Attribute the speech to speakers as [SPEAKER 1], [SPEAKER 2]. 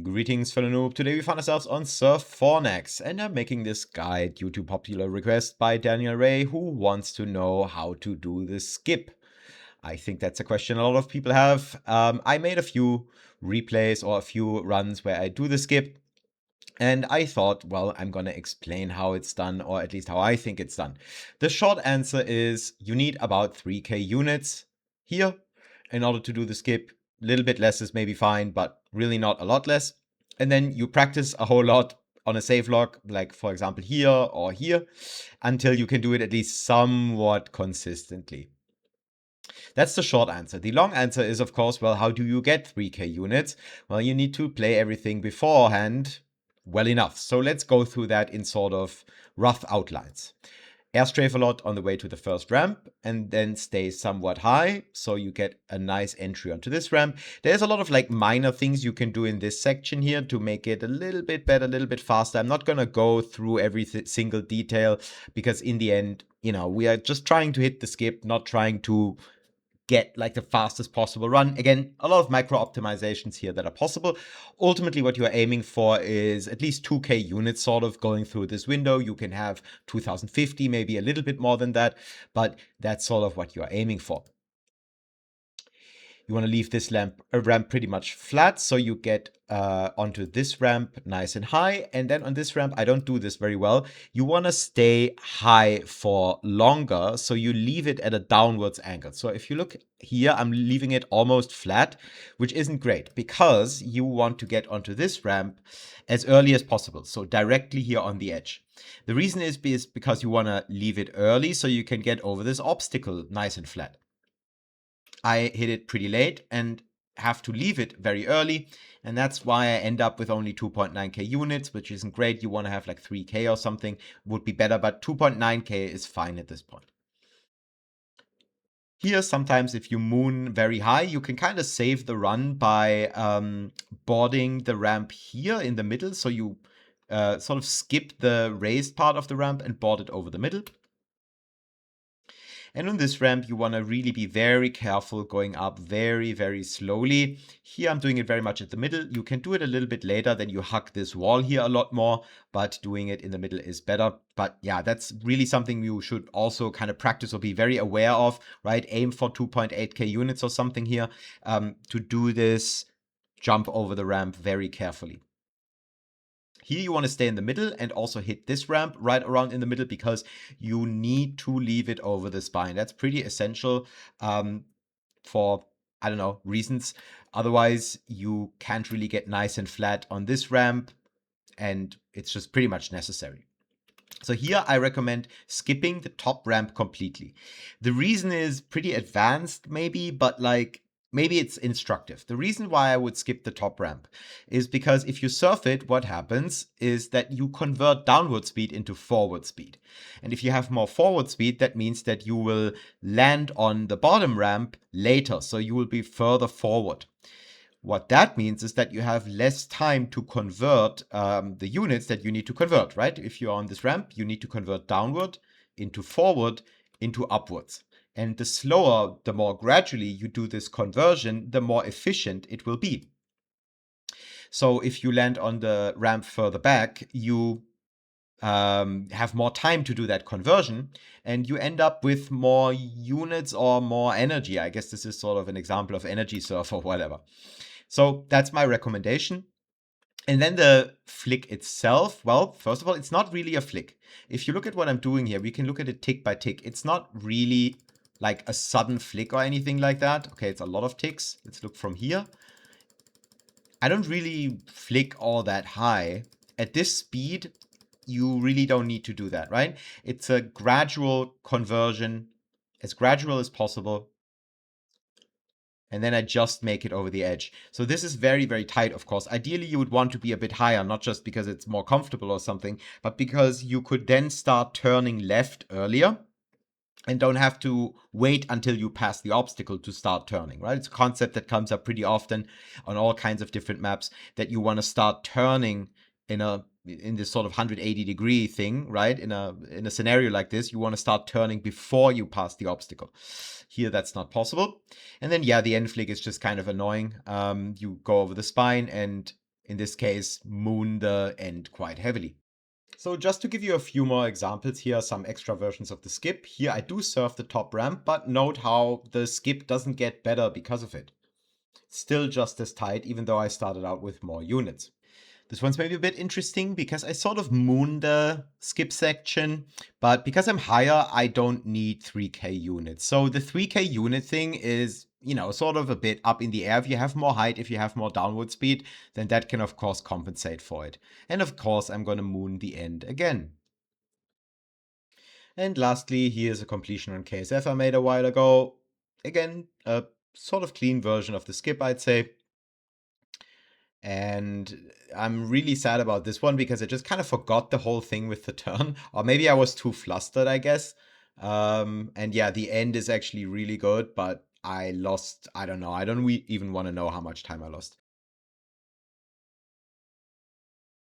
[SPEAKER 1] Greetings, fellow noob. Today we find ourselves on Surf Fornex, and I'm making this guide due to popular request by Daniel Ray, who wants to know how to do the skip. I think that's a question a lot of people have. I made a few replays or a few runs where I do the skip, and I thought, well, I'm going to explain how it's done, or at least how I think it's done. The short answer is you need about 3k units here in order to do the skip. A little bit less is maybe fine, but really not a lot less. And then you practice a whole lot on a save log, like for example here or here, until you can do it at least somewhat consistently. That's the short answer. The long answer is, of course, well, how do you get 3k units? Well, you need to play everything beforehand well enough. So let's go through that in sort of rough outlines. Airstrafe a lot on the way to the first ramp and then stay somewhat high, so you get a nice entry onto this ramp. There's a lot of like minor things you can do in this section here to make it a little bit better, a little bit faster. I'm not gonna go through every single detail because in the end, you know, we are just trying to hit the skip, not trying to get like the fastest possible run. Again, a lot of micro optimizations here that are possible. Ultimately, what you are aiming for is at least 2k units sort of going through this window. You can have 2050, maybe a little bit more than that, but that's sort of what you are aiming for. You want to leave this ramp pretty much flat, so you get onto this ramp nice and high. And then on this ramp, I don't do this very well. You want to stay high for longer, so you leave it at a downwards angle. So if you look here, I'm leaving it almost flat, which isn't great because you want to get onto this ramp as early as possible, so directly here on the edge. The reason is because you want to leave it early so you can get over this obstacle nice and flat. I hit it pretty late and have to leave it very early, and that's why I end up with only 2.9k units, which isn't great. You want to have like 3k or something, would be better, but 2.9k is fine at this point. Here, sometimes if you moon very high, you can kind of save the run by boarding the ramp here in the middle, so you sort of skip the raised part of the ramp and board it over the middle. And on this ramp, you want to really be very careful going up very, very slowly. Here, I'm doing it very much at the middle. You can do it a little bit later, then you hug this wall here a lot more, but doing it in the middle is better. But yeah, that's really something you should also kind of practice or be very aware of, right? Aim for 2.8k units or something here to do this jump over the ramp very carefully. Here you want to stay in the middle and also hit this ramp right around in the middle because you need to leave it over the spine. That's pretty essential for, I don't know, reasons. Otherwise, you can't really get nice and flat on this ramp, and it's just pretty much necessary. So here I recommend skipping the top ramp completely. The reason is pretty advanced maybe, but like maybe it's instructive. The reason why I would skip the top ramp is because if you surf it, what happens is that you convert downward speed into forward speed. And if you have more forward speed, that means that you will land on the bottom ramp later. So you will be further forward. What that means is that you have less time to convert the units that you need to convert, right? If you're on this ramp, you need to convert downward into forward into upwards. And the slower, the more gradually you do this conversion, the more efficient it will be. So if you land on the ramp further back, you have more time to do that conversion, and you end up with more units or more energy. I guess this is sort of an example of energy surf or whatever. So that's my recommendation. And then the flick itself, well, first of all, it's not really a flick. If you look at what I'm doing here, we can look at it tick by tick. It's not really like a sudden flick or anything like that. Okay, it's a lot of ticks. Let's look from here. I don't really flick all that high. At this speed, you really don't need to do that, right? It's a gradual conversion, as gradual as possible. And then I just make it over the edge. So this is very, very tight, of course. Ideally, you would want to be a bit higher, not just because it's more comfortable or something, but because you could then start turning left earlier and don't have to wait until you pass the obstacle to start turning, right? It's a concept that comes up pretty often on all kinds of different maps, that you want to start turning in this sort of 180-degree thing, right? In a scenario like this, you want to start turning before you pass the obstacle. Here, that's not possible. And then, yeah, the end flick is just kind of annoying. You go over the spine and in this case, moon the end quite heavily. So just to give you a few more examples, here are some extra versions of the skip. Here I do surf the top ramp, but note how the skip doesn't get better because of it. Still just as tight, even though I started out with more units. This one's maybe a bit interesting because I sort of moon the skip section, but because I'm higher, I don't need 3k units. So the 3k unit thing is, sort of a bit up in the air. If you have more height, if you have more downward speed, then that can of course compensate for it. And of course, I'm going to moon the end again. And lastly, here's a completion on KSF I made a while ago. Again, a sort of clean version of the skip, I'd say. And I'm really sad about this one because I just kind of forgot the whole thing with the turn. Or maybe I was too flustered, I guess. And yeah, the end is actually really good, but I lost, I don't know. I don't even want to know how much time I lost.